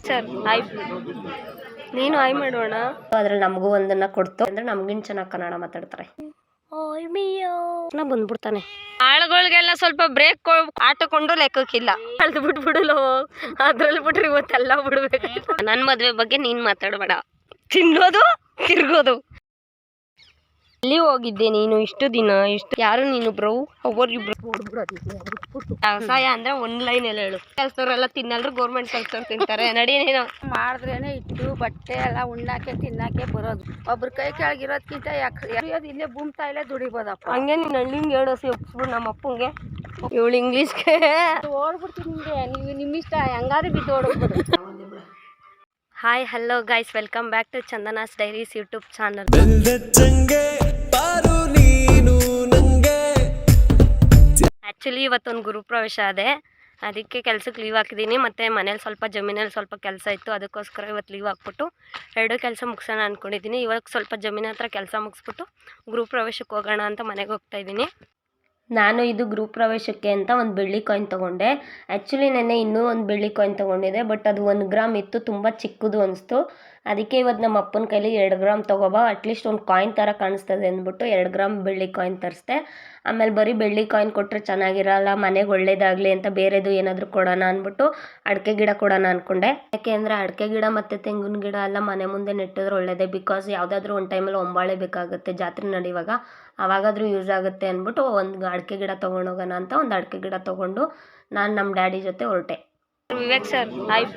Sir hi, ನೀನು hi ಮಾಡೋಣ. ಅದ್ರಲ್ಲಿ ನಮಗೂ ಒಂದನ್ನ ಕೊಡ್ತು ಅಂದ್ರೆ ನಮ್ಗಿನ್ ಚೆನ್ನಾಗಿ ಕನ್ನಡ ಮಾತಾಡ್ತಾರೆ. ಬಂದ್ಬಿಡ್ತಾನೆ. ಆಳುಗಳಿಗೆಲ್ಲ ಸ್ವಲ್ಪ ಬ್ರೇಕ್ ಆಟಕೊಂಡು ಲೆಕ್ಕಕ್ಕಿಲ್ಲ. ಅಳ್ದು ಬಿಟ್ಬಿಡಲು ಅದ್ರಲ್ಲಿ ಬಿಟ್ರೆ ಇವತ್ತೆಲ್ಲ ಬಿಡ್ಬೇಕು. ನನ್ನ ಮದ್ವೆ ಬಗ್ಗೆ ನೀನ್ ಮಾತಾಡಬೇಡ. ತಿನ್ನೋದು ತಿರ್ಗೋದು. ಎಲ್ಲಿ ಹೋಗಿದ್ದೆ ನೀನು ಇಷ್ಟು ದಿನ? ಯಾರು ನೀನು ಬ್ರೋ? ವ್ಯವಸಾಯ ಅಂದ್ರೆ ಒಂದ್ ಲೈನ್ ಎಲ್ಲ ಹೇಳು. ಕೆಲ್ಸದವ್ರೆಲ್ಲ ತಿನ್ನಲ್ರು, ಗೌರ್ಮೆಂಟ್ ಕೆಲ್ಸದವ್ರು ತಿಂತಾರೆ. ನಡಿ ನೀನು ಮಾಡಿದ್ರೇನೆ ಇಟ್ಟು ಬಟ್ಟೆ ಎಲ್ಲ ಉಣ್ಣಾಕೆ ತಿನ್ನಾಕೆ ಬರೋದು. ಒಬ್ರ ಕೈ ಕೆಳಗಿರೋದ್ಕಿಂತ ಯಾಕೆ ಇಲ್ಲೇ ಭೂಮ್ತಾ ಇಲ್ಲೇ ದುಡಿಬೋದಪ್ಪ. ಹಂಗೆ ನೀನ್ ಹಳ್ಳಿಂಗ್ ಹೇಳೋಸಿ ಒಪ್ಸ್ಬಿಡು ನಮ್ಮ ಅಪ್ಪಂಗೆ. ಇವಳು ಇಂಗ್ಲೀಷ್ಗೆ ಓಡ್ಬಿಡ್ತೀನಿ. ನಿಮ್ಗೆ ನೀವು ನಿಮ್ಮಿಷ್ಟ, ಹೆಂಗಾದ್ರೂ ಬಿದ್ದು ಓಡೋಗ್ಬಿಡು. Hi hello guys, welcome back to Chandana's diaries YouTube channel. Actually ಇವತ್ತೊಂದು ಗುರುಪ್ರವೇಶ ಅದೇ, ಅದಕ್ಕೆ ಕೆಲ್ಸಕ್ಕೆ ಲೀವ್ ಹಾಕಿದ್ದೀನಿ. ಮತ್ತು ಮನೇಲಿ ಸ್ವಲ್ಪ ಜಮೀನಲ್ಲಿ ಸ್ವಲ್ಪ ಕೆಲಸ ಇತ್ತು, ಅದಕ್ಕೋಸ್ಕರ ಇವತ್ತು ಲೀವ್ ಹಾಕ್ಬಿಟ್ಟು ಎರಡೂ ಕೆಲಸ ಮುಗಿಸೋಣ ಅಂದ್ಕೊಂಡಿದ್ದೀನಿ. ಇವಾಗ ಸ್ವಲ್ಪ ಜಮೀನ್ ಹತ್ರ ಕೆಲಸ ಮುಗಿಸ್ಬಿಟ್ಟು ಗೃಹಪ್ರವೇಶಕ್ಕೆ ಹೋಗೋಣ ಅಂತ ಮನೆಗೆ ಹೋಗ್ತಾಯಿದ್ದೀನಿ. ನಾನು ಇದು ಗೃಹಪ್ರವೇಶಕ್ಕೆ ಅಂತ ಒಂದು ಬೆಳ್ಳಿ ಕಾಯಿನ್ ತೊಗೊಂಡೆ. ಆ್ಯಕ್ಚುಲಿ ನೆನ್ನೆ ಇನ್ನೂ ಒಂದು ಬೆಳ್ಳಿ ಕಾಯಿನ್ ತೊಗೊಂಡಿದ್ದೆ, ಬಟ್ ಅದು 1 ಗ್ರಾಮ್ ಇತ್ತು, ತುಂಬ ಚಿಕ್ಕದು ಅನಿಸ್ತು. ಅದಕ್ಕೆ ಇವತ್ತು ನಮ್ಮ ಅಪ್ಪನ ಕೈಲಿ 2 ಗ್ರಾಮ್ ತೊಗೊಬಾ, ಅಟ್ಲೀಸ್ಟ್ ಒಂದು ಕಾಯಿನ್ ಥರ ಕಾಣಿಸ್ತದೆ ಅಂದ್ಬಿಟ್ಟು 2 ಗ್ರಾಮ್ ಬೆಳ್ಳಿ ಕಾಯಿನ್ ತರಿಸ್ದೆ. ಆಮೇಲೆ ಬರೀ ಬೆಳ್ಳಿ ಕಾಯಿನ್ ಕೊಟ್ಟರೆ ಚೆನ್ನಾಗಿರಲ್ಲ, ಮನೆಗೆ ಒಳ್ಳೇದಾಗಲಿ ಅಂತ ಬೇರೆದು ಏನಾದರೂ ಕೊಡೋಣ ಅಂದ್ಬಿಟ್ಟು ಅಡಿಕೆ ಗಿಡ ಕೊಡೋಣ ಅಂದ್ಕೊಂಡೆ. ಯಾಕೆ ಅಂದರೆ ಅಡಿಕೆ ಗಿಡ ಮತ್ತು ತೆಂಗಿನ ಗಿಡ ಎಲ್ಲ ಮನೆ ಮುಂದೆ ನೆಟ್ಟಿದ್ರೆ ಒಳ್ಳೆಯದೇ. ಬಿಕಾಸ್ ಯಾವುದಾದ್ರೂ ಒಂದು ಟೈಮಲ್ಲಿ ಒಂಬಾಳೆ ಬೇಕಾಗುತ್ತೆ, ಜಾತ್ರೆ ನಡೆಯುವಾಗ, ಅವಾಗಾದರೂ ಯೂಸ್ ಆಗುತ್ತೆ ಅಂದ್ಬಿಟ್ಟು ಒಂದು ಅಡಿಕೆ ಗಿಡ ತೊಗೊಂಡೋಗೋಣ ಅಂತ ಒಂದು ಅಡಿಕೆ ಗಿಡ ತೊಗೊಂಡು ನಾನು ನಮ್ಮ ಡ್ಯಾಡಿ ಜೊತೆ ಹೊರಟೆ. ವಿವೇಕ್ ಸರ್ ಹಾಯ್,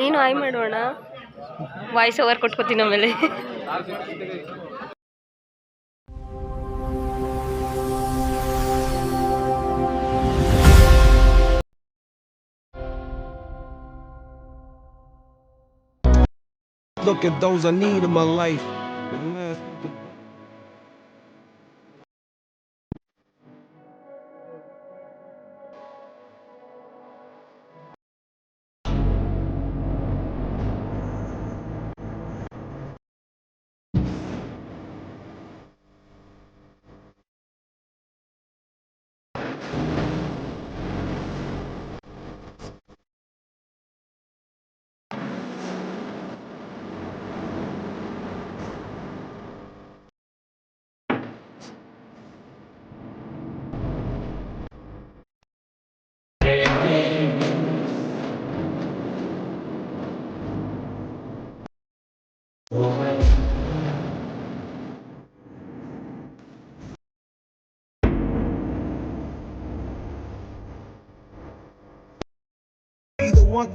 ನೀನು ಹಾಯ್ ಮಾಡೋಣ. ವಾಯ್ಸ್ ಓವರ್ ಕೊಟ್ಕೋತೀನಿ ಆಮೇಲೆ. Look at those I need in my life. Either one.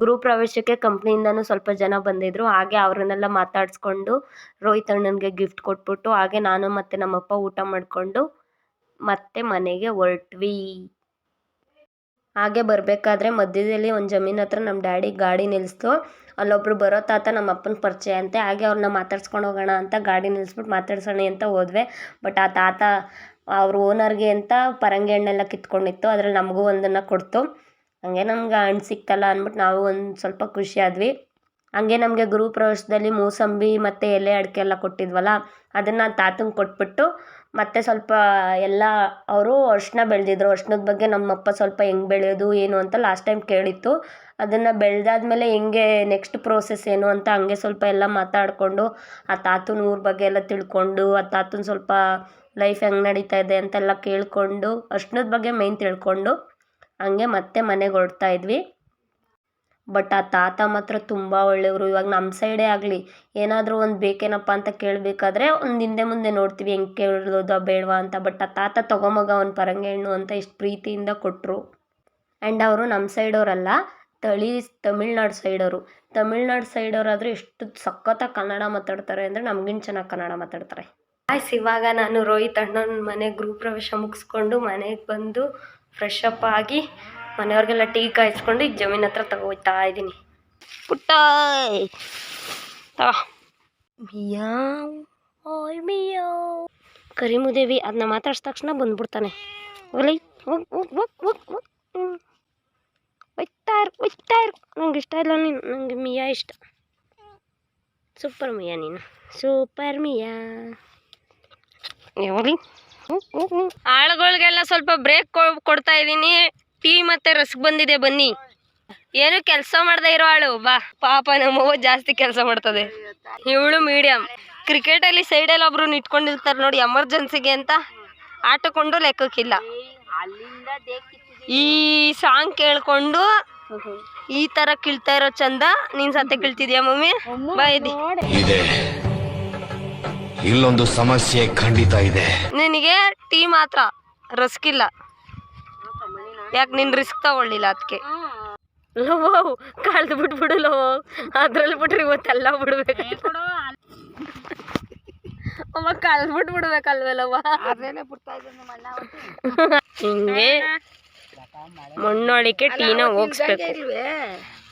ಗೃಹಪ್ರವೇಶಕ್ಕೆ ಕಂಪ್ನಿಯಿಂದನೂ ಸ್ವಲ್ಪ ಜನ ಬಂದಿದ್ದರು. ಹಾಗೆ ಅವರನ್ನೆಲ್ಲ ಮಾತಾಡಿಸ್ಕೊಂಡು ರೋಹಿತ್ ಅಣ್ಣನಿಗೆ ಗಿಫ್ಟ್ ಕೊಟ್ಬಿಟ್ಟು ಹಾಗೆ ನಾನು ಮತ್ತು ನಮ್ಮಪ್ಪ ಊಟ ಮಾಡಿಕೊಂಡು ಮತ್ತೆ ಮನೆಗೆ ಹೊರಟ್ವಿ. ಹಾಗೆ ಬರಬೇಕಾದ್ರೆ ಮಧ್ಯದಲ್ಲಿ ಒಂದು ಜಮೀನ್ ಹತ್ರ ನಮ್ಮ ಡ್ಯಾಡಿ ಗಾಡಿ ನಿಲ್ಲಿಸ್ತು. ಅಲ್ಲೊಬ್ರು ಬರೋ ತಾತ ನಮ್ಮ ಅಪ್ಪನ ಪರಿಚಯ ಅಂತೆ. ಹಾಗೆ ಅವ್ರನ್ನ ಮಾತಾಡ್ಸ್ಕೊಂಡು ಹೋಗೋಣ ಅಂತ ಗಾಡಿ ನಿಲ್ಲಿಸ್ಬಿಟ್ಟು ಮಾತಾಡ್ಸೋಣ ಅಂತ ಹೋದ್ವಿ. ಬಟ್ ಆ ತಾತ ಅವ್ರ ಓನರ್ಗೆ ಅಂತ ಪರಂಗಿ ಹಣ್ಣೆಲ್ಲ ಕಿತ್ಕೊಂಡಿತ್ತು, ಅದ್ರಲ್ಲಿ ನಮಗೂ ಒಂದನ್ನು ಕೊಡ್ತು. ಹಂಗೆ ನಮ್ಗೆ ಹಣ್ಣು ಸಿಕ್ತಲ್ಲ ಅಂದ್ಬಿಟ್ಟು ನಾವು ಒಂದು ಸ್ವಲ್ಪ ಖುಷಿ ಆದ್ವಿ. ಹಂಗೆ ನಮಗೆ ಗೃಹಪ್ರವೇಶದಲ್ಲಿ ಮೂಸಂಬಿ ಮತ್ತು ಎಲೆ ಅಡಿಕೆ ಎಲ್ಲ ಕೊಟ್ಟಿದ್ವಲ್ಲ, ಅದನ್ನು ತಾತಂಗೆ ಕೊಟ್ಬಿಟ್ಟು ಮತ್ತು ಸ್ವಲ್ಪ ಎಲ್ಲ ಅವರು ಅರ್ಶಿನ ಬೆಳೆದಿದ್ರು. ಅರ್ಶಿನದ ಬಗ್ಗೆ ನಮ್ಮಪ್ಪ ಸ್ವಲ್ಪ ಹೆಂಗೆ ಬೆಳೆಯೋದು ಏನು ಅಂತ ಲಾಸ್ಟ್ ಟೈಮ್ ಕೇಳಿತ್ತು. ಅದನ್ನು ಬೆಳೆದಾದ್ಮೇಲೆ ಹೆಂಗೆ ನೆಕ್ಸ್ಟ್ ಪ್ರೋಸೆಸ್ ಏನು ಅಂತ ಹಂಗೆ ಸ್ವಲ್ಪ ಎಲ್ಲ ಮಾತಾಡಿಕೊಂಡು ಆ ತಾತನ ಊರ ಬಗ್ಗೆ ಎಲ್ಲ ತಿಳ್ಕೊಂಡು, ಆ ತಾತನ ಸ್ವಲ್ಪ ಲೈಫ್ ಹೆಂಗೆ ನಡೀತಾ ಇದೆ ಅಂತೆಲ್ಲ ಕೇಳಿಕೊಂಡು, ಅರ್ಶಿನದ ಬಗ್ಗೆ ಮೇಯ್ನ್ ತಿಳ್ಕೊಂಡು ಹಂಗೆ ಮತ್ತೆ ಮನೆಗೆ ಹೊರಡ್ತಾ ಇದ್ವಿ. ಬಟ್ ಆ ತಾತ ಮಾತ್ರ ತುಂಬ ಒಳ್ಳೆಯವರು. ಇವಾಗ ನಮ್ಮ ಸೈಡೇ ಆಗಲಿ ಏನಾದರೂ ಒಂದು ಬೇಕೇನಪ್ಪ ಅಂತ ಕೇಳಬೇಕಾದ್ರೆ ಒಂದು ಹಿಂದೆ ಮುಂದೆ ನೋಡ್ತೀವಿ, ಹೆಂಗೆ ಕೇಳೋದಾ ಬೇಡವಾ ಅಂತ. ಬಟ್ ಆ ತಾತ ತೊಗೊಂಬಗ ಒಂದು ಪರಂಗಿ ಹಣ್ಣು ಅಂತ ಇಷ್ಟು ಪ್ರೀತಿಯಿಂದ ಕೊಟ್ಟರು. ಆ್ಯಂಡ್ ಅವರು ನಮ್ಮ ಸೈಡವರಲ್ಲ, ತಮಿಳ್ನಾಡು ಸೈಡವರು. ತಮಿಳ್ನಾಡು ಸೈಡವರಾದರೆ ಎಷ್ಟು ಸಖತ್ತಾಗಿ ಕನ್ನಡ ಮಾತಾಡ್ತಾರೆ ಅಂದರೆ ನಮಗಿನ್ ಚೆನ್ನಾಗಿ ಕನ್ನಡ ಮಾತಾಡ್ತಾರೆ. ಆಯ್ತು, ಇವಾಗ ನಾನು ರೋಹಿತ್ ಅಣ್ಣನ ಮನೆ ಗೃಹಪ್ರವೇಶ ಮುಗಿಸ್ಕೊಂಡು ಮನೆಗೆ ಬಂದು ಫ್ರೆಶ್ ಅಪ್ ಆಗಿ ಮನೆಯವ್ರಿಗೆಲ್ಲ ಟೀ ಕಾಯಿಸ್ಕೊಂಡು ಈಗ ಜಮೀನ್ ಹತ್ರ ತಗೋಯ್ತಾ ಇದ್ದೀನಿ. ಪುಟ್ಟ ಮಿಯಾವ್ ಓಯ್ ಮಿಯಾವ್ ಕರಿಮುದೇವಿ ಅದನ್ನ ಮಾತಾಡ್ಸಿದ ತಕ್ಷಣ ಬಂದ್ಬಿಡ್ತಾನೆ. ಹೋಗ್ಲಿ ಹೋಗ್ ಹೋಗ್ ಹೋಗ್ ಹೋಗ್ ಹೋಗ್ ಒಯ್ತಾ ಇರು ನಂಗೆ ಇಷ್ಟ ಇಲ್ಲ ನೀನು, ನನಗೆ ಮಿಯಾ ಇಷ್ಟ. ಸೂಪರ್ ಮಿಯಾ ನೀನು, ಸೂಪರ್ ಮಿಯಾ. ಯಾವಾಗ ಆಳುಗಳಿಗೆಲ್ಲ ಸ್ವಲ್ಪ ಬ್ರೇಕ್ ಕೊಡ್ತಾ ಇದ್ದೀನಿ. ಟೀ ಮತ್ತೆ ರಸ್ಕ್ ಬಂದಿದೆ, ಬನ್ನಿ. ಏನು ಕೆಲಸ ಮಾಡದೆ ಇರೋ ಆಳು ಬಾ. ಪಾಪ ನಮ್ಮವ್ವ ಜಾಸ್ತಿ ಕೆಲಸ ಮಾಡ್ತದೆ, ಇವಳು ಮೀಡಿಯಂ. ಕ್ರಿಕೆಟಲ್ಲಿ ಸೈಡಲ್ಲಿ ಒಬ್ರು ಇಟ್ಕೊಂಡಿರ್ತಾರೆ ನೋಡಿ, ಎಮರ್ಜೆನ್ಸಿಗೆ ಅಂತ. ಆಟಕೊಂಡು ಲೆಕ್ಕಕ್ಕಿಲ್ಲ. ಈ ಸಾಂಗ್ ಕೇಳ್ಕೊಂಡು ಈ ತರ ಕೀಳ್ತಾ ಇರೋ ಚಂದ. ನೀನ್ ಸತ್ತೆ ಕೀಳ್ತಿದ್ಯಾ ಮಮ್ಮಿ? ಬಾ ಇದೆ. ಇಲ್ಲೊಂದು ಸಮಸ್ಯೆ ಖಂಡಿತ ಇದೆ. ನಿನಗೆ ಟೀ ಮಾತ್ರ, ರಸ್ಕ್ ಇಲ್ಲ. ಯಾಕೆ ನೀನ್ ರಿಸ್ಕ್ ತಗೊಳ್ಳಿಲ್ಲ ಅದಕ್ಕೆ. ಲೋ ಕಳ್ದು ಬಿಟ್ಬಿಡು ಲೋ, ಅದ್ರಲ್ಲಿ ಬಿಟ್ರೆ ಇವತ್ತೆಲ್ಲ ಬಿಡ್ಬೇಕು. ಅಮ್ಮ ಕಳ್ದು ಬಿಡ್ಬೇಕಲ್ವಲ್ಲವ್ವ. ಹಿಂಗೆ ಮಣ್ಣೊಳಿಕೆ ಟೀನ ಹೋಗಿಸ್ಬೇಕು,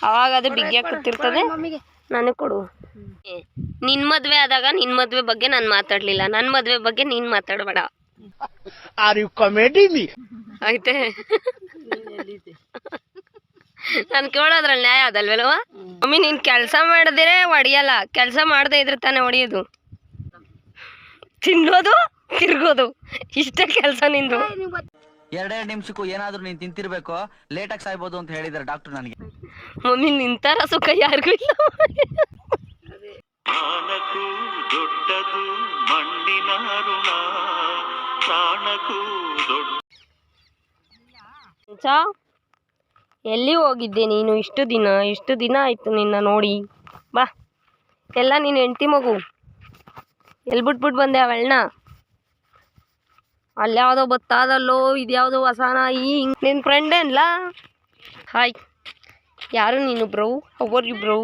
ಅವಾಗ ಅದು ಬಿಗ್ಗಿ ಕೂತಿರ್ತದೆ. ನನಗೆ ಕೊಡು. ನಿನ್ ಮದ್ವೆ ಆದಾಗ ನಿನ್ ಮದ್ವೆ ಬಗ್ಗೆ ನಾನು ಮಾತಾಡ್ಲಿಲ್ಲ, ನನ್ನ ಮದ್ವೆ ಬಗ್ಗೆ ನೀನ್ ಮಾತಾಡಬೇಡ ಆಯ್ತೆ. ನಾನು ಕೇಳೋದ್ರಲ್ಲಿ ನ್ಯಾಯ ಅದಲ್ವಲ್ವ ಮಮ್ಮಿ? ನೀನ್ ಕೆಲಸ ಮಾಡಿದ್ರೆ ಹೊಡಿಯಲ್ಲ, ಕೆಲಸ ಮಾಡದೇ ಇದ್ರೆ ತಾನೇ ಹೊಡಿಯೋದು. ತಿನ್ನೋದು ತಿರ್ಗೋದು ಇಷ್ಟೇ ಕೆಲಸ ನಿಂದು. 2 ನಿಮಿಷಕ್ಕೂ ಏನಾದ್ರೂ ನೀನ್ ತಿಂತಿರ್ಬೇಕು, ಲೇಟಾಗಿ ಸಾಯ್ಬೋದು ಅಂತ ಹೇಳಿದಾರೆ ಡಾಕ್ಟರ್ ನನಗೆ. ಮಮ್ಮಿ ನಿಂತರ ಸುಖ ಯಾರಿಗೂ ಇಲ್ಲ. ದೊಡ್ಡದು ಮಣ್ಣಿನ ಋಣ, ಪ್ರಾಣಕ್ಕೂ ದೊಡ್ಡ. ಎಲ್ಲಿ ಹೋಗಿದ್ದೆ ನೀನು? ಇಷ್ಟು ದಿನ ಆಯ್ತು ನಿನ್ನ ನೋಡಿ. ಬಾ, ಎಲ್ಲ ನೀನು ಹೆಂಡ್ತಿ ಮಗು. ಎಲ್ಲಿ ಬಿಟ್ಬಿಟ್ಟು ಬಂದೆ ಅವಳನ್ನ? ಅಲ್ಯಾವುದೋ ಬತ್ತಾದಲ್ಲೋ, ಇದ್ಯಾವುದೋ ಹೊಸಾನ. ನಿನ್ನ ಫ್ರೆಂಡ್ ಏನ್ಲ? ಹಾಯ್, ಯಾರು ನೀನು ಬ್ರೋ? Hour you bro?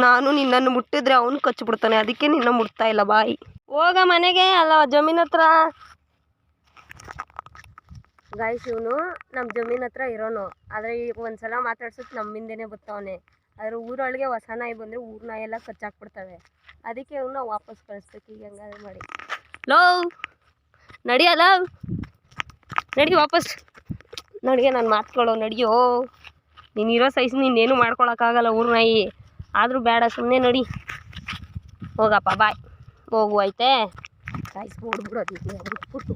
ನಾನು ನಿನ್ನನ್ನು ಮುಟ್ಟಿದ್ರೆ ಅವನು ಕಚ್ಚಿಬಿಡ್ತಾನೆ, ಅದಕ್ಕೆ ನಿನ್ನ ಮುಟ್ತಾ ಇಲ್ಲ. ಬಾಯ್, ಹೋಗ ಮನೆಗೆ. ಅಲ್ಲ ಜಮೀನ್ ಹತ್ರ. ಗಾಯ್ಸ್, ಇವನು ನಮ್ಮ ಜಮೀನ್ ಹತ್ರ ಇರೋನು, ಆದರೆ ಈಗ ಒಂದ್ಸಲ ಮಾತಾಡ್ಸೋದು ನಮ್ಮಿಂದೇನೆ ಬರ್ತಾವನೆ. ಆದರೆ ಊರೊಳಗೆ ಹೊಸ ನಾಯಿ ಬಂದರೆ ಊರು ನಾಯಿ ಎಲ್ಲ ಕಚ್ಚಾಕ್ಬಿಡ್ತವೆ, ಅದಕ್ಕೆ ಇವನ್ನ ವಾಪಸ್ ಕಳಿಸ್ಬೇಕು. ಈಗ ಹೆಂಗಾದ್ರೆ ಮಾಡಿ. ಲೋ ನಡಿಯಲ್ಲ, ನಡಿ ವಾಪಸ್. ನಡಿಗೆ, ನಾನು ಮಾತ್ಕೊಳ್ಳೋ, ನಡಿಯೋ. ನೀನಿರೋ ಸೈಜ್ ನೀನೇನು ಮಾಡ್ಕೊಳಕ್ಕಾಗಲ್ಲ, ಊರು ನಾಯಿ. ಆದರೂ ಬೇಡ, ಸುಮ್ಮನೆ ನಡಿ. ಹೋಗಪ್ಪ, ಬಾಯ್. ಹೋಗು ಆಯ್ತೆ. ಗಾಯ್ಸ್ ನೋಡ್ಬಿಡೋದು ಬಿಟ್ಬಿಟ್ಟು.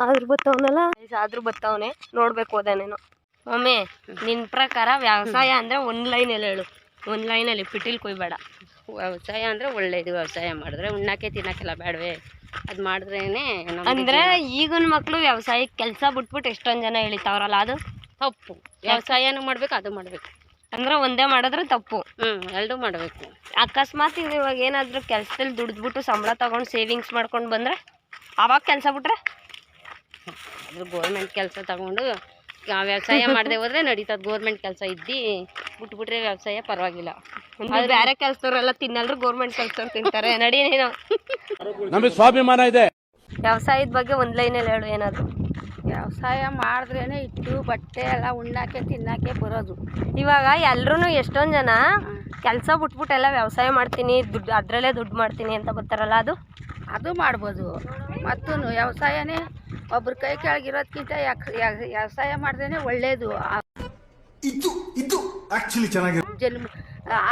ಆದ್ರೂ ಬತ್ತವನಲ್ಲ, ಆದ್ರೂ ಬತ್ತವನೆ. ನೋಡ್ಬೇಕು ಹೋದೇನೇನೋ. ಮಮ್ಮಿ, ನಿನ್ನ ಪ್ರಕಾರ ವ್ಯವಸಾಯ ಅಂದರೆ ಒಂದು ಲೈನಲ್ಲಿ ಹೇಳು, ಒಂದು ಲೈನಲ್ಲಿ ಪಿಟೀಲ್ ಕೊಯ್ಬೇಡ. ವ್ಯವಸಾಯ ಅಂದರೆ ಒಳ್ಳೇದು. ವ್ಯವಸಾಯ ಮಾಡಿದ್ರೆ ಉಣ್ಣಕ್ಕೆ ತಿನ್ನಕ್ಕೆಲ್ಲ ಬೇಡವೇ, ಅದು ಮಾಡಿದ್ರೇನೆ. ಅಂದರೆ ಈಗಿನ ಮಕ್ಕಳು ವ್ಯವಸಾಯಕ್ಕೆ ಕೆಲಸ ಬಿಟ್ಬಿಟ್ಟು ಎಷ್ಟೊಂದು ಜನ ಹೇಳಿತಾವ್ರಲ್ಲ, ಅದು ತಪ್ಪು. ವ್ಯವಸಾಯನೂ ಮಾಡ್ಬೇಕು, ಅದು ಮಾಡಬೇಕು. ಅಂದರೆ ಒಂದೇ ಮಾಡಿದ್ರೆ ತಪ್ಪು. ಎರಡೂ ಮಾಡಬೇಕು. ಅಕಸ್ಮಾತ್ ಇವಾಗ ಏನಾದರೂ ಕೆಲಸದಲ್ಲಿ ದುಡಿದ್ಬಿಟ್ಟು ಸಂಬಳ ತೊಗೊಂಡು ಸೇವಿಂಗ್ಸ್ ಮಾಡ್ಕೊಂಡು ಬಂದರೆ ಆವಾಗ ಕೆಲಸ ಬಿಟ್ರೆ? ಅದು ಗೋರ್ಮೆಂಟ್ ಕೆಲಸ ತಗೊಂಡು ವ್ಯವಸಾಯ ಮಾಡದೆ ಹೋದ್ರೆ ನಡೀತದೆ. ಗೋರ್ಮೆಂಟ್ ಕೆಲಸ ಇದ್ದು ಬಿಟ್ಬಿಟ್ರೆ ವ್ಯವಸಾಯ ಪರವಾಗಿಲ್ಲ. ಅದು ಬೇರೆ ಕೆಲಸದವರೆಲ್ಲ ತಿನ್ನಲ್ರು, ಗೋರ್ಮೆಂಟ್ ಕೆಲಸದವ್ರು ತಿಂತಾರೆ. ನಡಿ ನೀನು. ನಮಗೆ ಸ್ವಾಭಿಮಾನ ಇದೆ. ವ್ಯವಸಾಯದ ಬಗ್ಗೆ ಒಂದು ಲೈನಲ್ಲಿ ಹೇಳು ಏನಾದರೂ. ವ್ಯವಸಾಯ ಮಾಡಿದ್ರೇನೆ ಇಟ್ಟು ಬಟ್ಟೆ ಎಲ್ಲ ಉಣ್ಣಕ್ಕೆ ತಿನ್ನಕ್ಕೆ ಬರೋದು. ಇವಾಗ ಎಲ್ಲರೂ ಎಷ್ಟೊಂದು ಜನ ಕೆಲಸ ಬಿಟ್ಬಿಟ್ಟು ಎಲ್ಲ ವ್ಯವಸಾಯ ಮಾಡ್ತೀನಿ, ದುಡ್ಡು ಅದರಲ್ಲೇ ದುಡ್ಡು ಮಾಡ್ತೀನಿ ಅಂತ ಬರ್ತಾರಲ್ಲ, ಅದು ಮಾಡ್ಬೋದು. ಮತ್ತು ವ್ಯವಸಾಯನೇ ಒಬ್ರ ಕೈ ಕೆಳಗಿರೋದ್ಕಿಂತ ವ್ಯವಸಾಯ ಮಾಡಿದ್ರೇನೆ ಒಳ್ಳೇದು. ಇದು ಆಕ್ಚುಲಿ ಚೆನ್ನಾಗಿದೆ.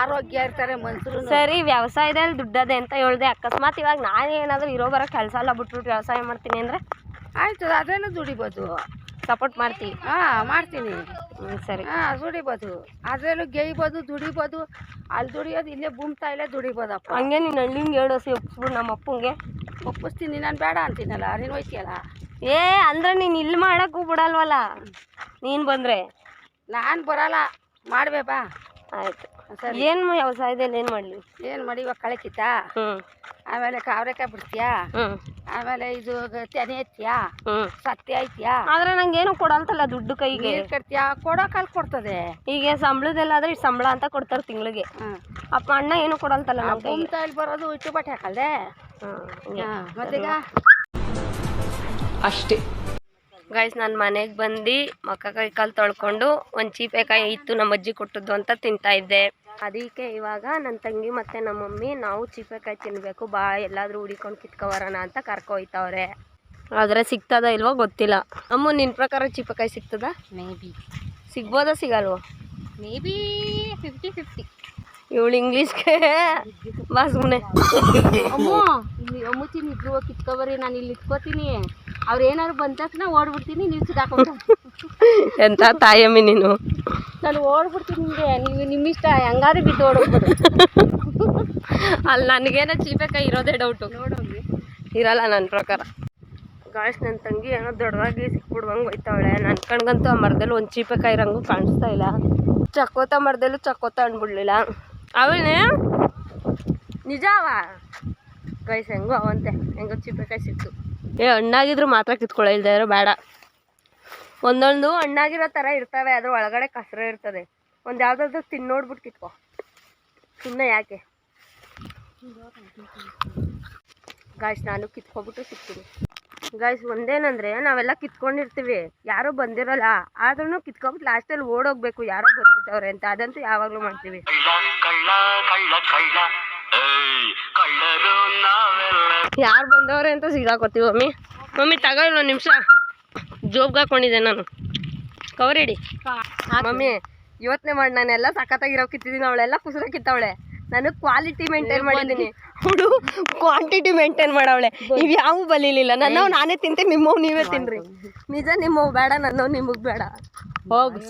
ಆರೋಗ್ಯ ಇರ್ತಾರೆ ಮನುಷ್ಯರು. ಸರಿ, ವ್ಯವಸಾಯದಲ್ಲಿ ದುಡ್ಡದೆ ಅಂತ ಹೇಳ್ದೆ. ಅಕಸ್ಮಾತ್ ಇವಾಗ ನಾನು ಏನಾದರೂ ಇರೋ ಬರೋ ಕೆಲಸ ಎಲ್ಲ ಬಿಟ್ಬಿಟ್ಟು ವ್ಯವಸಾಯ ಮಾಡ್ತೀನಿ ಅಂದರೆ ಆಯ್ತು, ಅದೇನು ದುಡಿಬೋದು. ಸಪೋರ್ಟ್ ಮಾಡ್ತೀವಿ? ಮಾಡ್ತೀನಿ. ಸರಿ, ದುಡಿಬೋದು. ಅದರಲ್ಲೂ ಗೇಯ್ಬೋದು, ದುಡಿಬೋದು. ಅಲ್ಲಿ ದುಡಿಯೋದು ಇಲ್ಲೇ ಭೂಮ್ತಾಯಿಲ್ಲೇ ದುಡಿಬೋದಪ್ಪ. ಹಂಗೆ ನೀನು ಹಳ್ಳಿಂಗೆ ಹೇಳೋಸಿ ಒಪ್ಪಿಸ್ಬಿಡು ನಮ್ಮ ಅಪ್ಪಂಗೆ. ಒಪ್ಪಿಸ್ತೀನಿ, ನಾನು ಬೇಡ ಅಂತೀನಲ್ಲ, ನೀನು ಹೋಯ್ತೀಯಲ್ಲ. ಅಂದರೆ ನೀನು ಇಲ್ಲಿ ಮಾಡೋಕ್ಕೂ ಬಿಡಲ್ವಲ್ಲ, ನೀನು ಬಂದರೆ. ನಾನು ಬರಲ್ಲ, ಮಾಡ್ಬೇ ಬಾ. ಆಯಿತು, ಏನು ವ್ಯವಸಾಯದಲ್ಲಿ ಏನು ಮಾಡಲಿ? ಏನು ಮಾಡಿ, ಇವಾಗ ಕಳೆ ಕಿತ್ತಾ, ಆಮೇಲೆ ಕಾವ್ರೆಕಾಯಿ ಬಿಡ್ತೀಯಾ, ಆಮೇಲೆ ಇದು ತೆನೆ ಎತ್ತೀಯಾ, ಸತ್ತಿ ಐತಿಯಾ. ಆದರೆ ನಂಗೇನು ಕೊಡಂತಲ್ಲ ದುಡ್ಡು ಕೈಗೆ. ಕಟ್ತೀಯಾ, ಕೊಡೋಕಲ್ಲಿ ಕೊಡ್ತದೆ. ಈಗ ಸಂಬಳದಲ್ಲಾದ್ರೆ ಇಷ್ಟು ಸಂಬಳ ಅಂತ ಕೊಡ್ತಾರೆ ತಿಂಗಳಿಗೆ. ಅಪ್ಪ ಅಣ್ಣ ಏನು ಕೊಡಂತಲ್ಲ ನಮ್ಮ ಕೈಗೆ. ಭೂಮ್ತಾಯಿಲ್ ಬರೋದು ಇಟ್ಟು ಬಟ್ಟೆ ಹಾಕಲ್ದೆ. ಮತ್ತೀಗ ಅಷ್ಟೇ ಗೈಸ್. ನಾನು ಮನೆಗೆ ಬಂದು ಮಕ್ಕ ಕೈ ಕಾಲು ತೊಳ್ಕೊಂಡು ಒಂದು ಚೀಪೆಕಾಯಿ ಇತ್ತು ನಮ್ಮ ಅಜ್ಜಿ ಕೊಟ್ಟದ್ದು ಅಂತ ತಿಂತಾಯಿದ್ದೆ. ಅದಕ್ಕೆ ಇವಾಗ ನನ್ನ ತಂಗಿ ಮತ್ತು ನಮ್ಮ ಮಮ್ಮಿ ನಾವು ಚೀಪೆಕಾಯಿ ತಿನ್ನಬೇಕು ಬಾ, ಎಲ್ಲಾದರೂ ಹುಡಿಕೊಂಡು ಕಿತ್ಕೊಬರೋಣ ಅಂತ ಕರ್ಕೊಯ್ತವ್ರೆ. ಆದರೆ ಸಿಗ್ತದ ಇಲ್ವೋ ಗೊತ್ತಿಲ್ಲ. ಅಮ್ಮ ನಿನ್ನ ಪ್ರಕಾರ ಚೀಪಕಾಯಿ ಸಿಗ್ತದ? ಮೇ ಬಿ ಸಿಗ್ಬೋದಾ ಸಿಗಲ್ವೋ? May be 50-50. ಇವಳು ಇಂಗ್ಲೀಷ್ಗೆ ಬಾ ಸುಮ್ಮನೆ. ಅಮ್ಮು ಇಲ್ಲಿ ಅಮ್ಮುಚಿ ನಿದ್ರು ಕಿತ್ಕೊಬರಿ, ನಾನು ಇಲ್ಲಿ ಇಟ್ಕೋತೀನಿ. ಅವ್ರು ಏನಾದ್ರು ಬಂದ ತಕ್ಷಣ ಓಡ್ಬಿಡ್ತೀನಿ, ನೀವು ಸಿಗಾಕೊಂಡು. ಎಂತ ತಾಯಮ್ಮಿ ನೀನು. ನಾನು ಓಡ್ಬಿಡ್ತೀನಿ ನಿಮಗೆ, ನೀವು ನಿಮ್ಮಿಷ್ಟ, ಹೆಂಗಾದ್ರೂ ಬಿದ್ದು ಓಡೋಗ್ಬೋದು. ಅಲ್ಲಿ ನನಗೇನೋ ಚೀಪಕಾಯಿ ಇರೋದೇ ಡೌಟು. ನೋಡೋಗ್ರಿ ಇರಲ್ಲ ನನ್ನ ಪ್ರಕಾರ. ಗಾಯ್ಸ್ ನನ್ನ ತಂಗಿ ಏನೋ ದೊಡ್ಡದಾಗಿ ಸಿಕ್ಬಿಡ್ವಂಗೆ ಹೋಯ್ತಾವಳೆ. ನನ್ನ ಕಣ್ಗಂತೂ ಆ ಮರದಲ್ಲಿ ಒಂದು ಚೀಪಕಾಯಿ ಇರಂಗೂ ಕಾಣಿಸ್ತಾ ಇಲ್ಲ. ಚಕ್ಕೋತ ಮರದಲ್ಲೂ ಚಕ್ಕೋತ ಅಂದ್ಬಿಡ್ಲಿಲ್ಲ ಅವಳೇ. ನಿಜ ಅವ ಗಾಯ್ಸ್, ಹೆಂಗೋ ಅವಂತೆ ಹೆಂಗೋ ಚೀಪಕಾಯಿ ಸಿಕ್ತು. ಹಣ್ಣಾಗಿದ್ರು ಮಾತ್ರ ಕಿತ್ಕೊಳ್ಳೋ, ಇಲ್ದೇ ಇರೋ ಬೇಡ. ಒಂದೊಂದು ಹಣ್ಣಾಗಿರೋ ಥರ ಇರ್ತವೆ, ಅದ್ರ ಒಳಗಡೆ ಕಸರು ಇರ್ತದೆ. ಒಂದು ಯಾವುದಾದ್ರು ತಿನ್ನೋಡ್ಬಿಟ್ಟು ಕಿತ್ಕೊ, ಸುಮ್ಮನೆ ಯಾಕೆ. ಗಾಯ್ಸ್ ನಾನು ಕಿತ್ಕೊಬಿಟ್ಟು ಸಿಗ್ತೀನಿ. ಗಾಯ್ಸ್ ಒಂದೇನಂದರೆ ನಾವೆಲ್ಲ ಕಿತ್ಕೊಂಡಿರ್ತೀವಿ, ಯಾರೂ ಬಂದಿರೋಲ್ಲ, ಆದ್ರೂ ಕಿತ್ಕೊಬಿಟ್ಟು ಲಾಸ್ಟಲ್ಲಿ ಓಡೋಗ್ಬೇಕು ಯಾರೋ ಬಂದ್ಬಿಟ್ಟವ್ರೆ ಅಂತ. ಅದಂತೂ ಯಾವಾಗಲೂ ಮಾಡ್ತೀವಿ. ಯಾರು ಬಂದವ್ರೆ ಅಂತ ಸಿಗಾಕೋತೀವಿ. ಮಮ್ಮಿ ತಗೋ ಒಂದು ನಿಮಿಷ, ಜೋಬ್ಗೆ ಹಾಕೊಂಡಿದ್ದೆ ನಾನು. ಕವರ್ ಇಡಿ ಮಮ್ಮಿ. ಯೋಚನೆ ಮಾಡಿ ನಾನೆಲ್ಲ ಸಖತ್ತಾಗಿರೋ ಕಿತ್ತಿದ್ದೀನಿ, ಅವಳೆಲ್ಲ ಕುಸುರ ಕಿತ್ತವಳೆ. ನಾನು ಕ್ವಾಲಿಟಿ ಮೇಂಟೈನ್ ಮಾಡಿದ್ದೀನಿ, ಹುಡು ಕ್ವಾಂಟಿಟಿ ಮೇಂಟೈನ್ ಮಾಡವಳೆ. ಇವು ಯಾವ ಬಲಿಲಿಲ್ಲ. ನನ್ನವು ನಾನೇ ತಿಂತೀನಿ, ನಿಮ್ಮವು ನೀವೇ ತಿನ್ನಿರಿ. ನಿಜ, ನಿಮ್ಮವು ಬೇಡ, ನನ್ನವು ನಿಮಗೆ ಬೇಡ. ಹೋಗಿ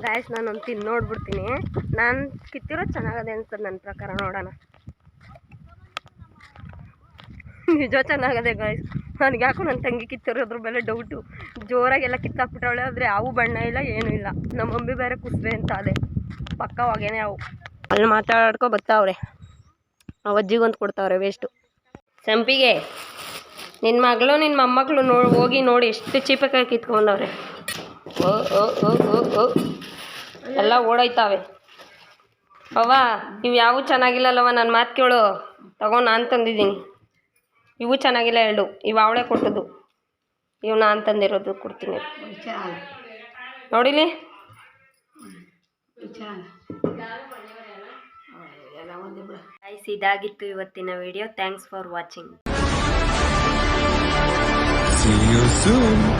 ಗಾಯ್ಸ್ ನಾನೊಂದು ತಿಂದು ನೋಡ್ಬಿಡ್ತೀನಿ. ನಾನು ಕಿತ್ತಿರೋ ಚೆನ್ನಾಗದೆ ಅನ್ಸದು ನನ್ನ ಪ್ರಕಾರ. ನೋಡೋಣ. ನಿಜ ಚೆನ್ನಾಗದೆ ಗಾಯ್ಸ್. ನನಗೆ ಯಾಕೋ ನನ್ನ ತಂಗಿ ಕಿತ್ತಿರೋದ್ರ ಮೇಲೆ ಡೌಟು. ಜೋರಾಗೆಲ್ಲ ಕಿತ್ತಾಕ್ಬಿಟ್ಟವಳೆ, ಆದರೆ ಯಾವು ಬಣ್ಣ ಇಲ್ಲ, ಏನೂ ಇಲ್ಲ. ನಮ್ಮ ಮಮ್ಮಿ ಬೇರೆ ಕುಸ್ರೆ ಅಂತ ಅದೇ ಪಕ್ಕ ಹೊಗೆನೇ ಅವು. ಅಲ್ಲಿ ಮಾತಾಡ್ಕೊ ಬರ್ತಾವ್ರೆ, ಅವಜ್ಜಿಗೊಂದು ಕೊಡ್ತಾವ್ರೆ ವೇಸ್ಟು. ಸಂಪಿಗೆ ನಿನ್ನ ಮಗಳು ನಿನ್ನ ಮೊಮ್ಮಕ್ಕಳು ಹೋಗಿ ನೋಡಿ ಎಷ್ಟು ಚೀಪಕಾಯಿ ಕಿತ್ಕೊಂಡವ್ರೆ. ಓ ಓ ಓ ಓ ಓ ಎಲ್ಲ ಓಡೋಯ್ತಾವೆ. ಅವ್ವ ಇವು ಯಾವೂ ಚೆನ್ನಾಗಿಲ್ಲಲ್ಲವ, ನನ್ನ ಮಾತು ಕೇಳು. ತಗೊಂಡು ನಾನು ತಂದಿದ್ದೀನಿ. ಇವು ಚೆನ್ನಾಗಿಲ್ಲ ಎರಡು, ಇವು ಅವಳೇ ಕೊಟ್ಟದ್ದು. ಇವು ನಾನು ತಂದಿರೋದು ಕೊಡ್ತೀನಿ ನೋಡಿಲಿ. ಗೈಸ್ ಇದಾಗಿತ್ತು ಇವತ್ತಿನ video. Thanks for watching. See you soon.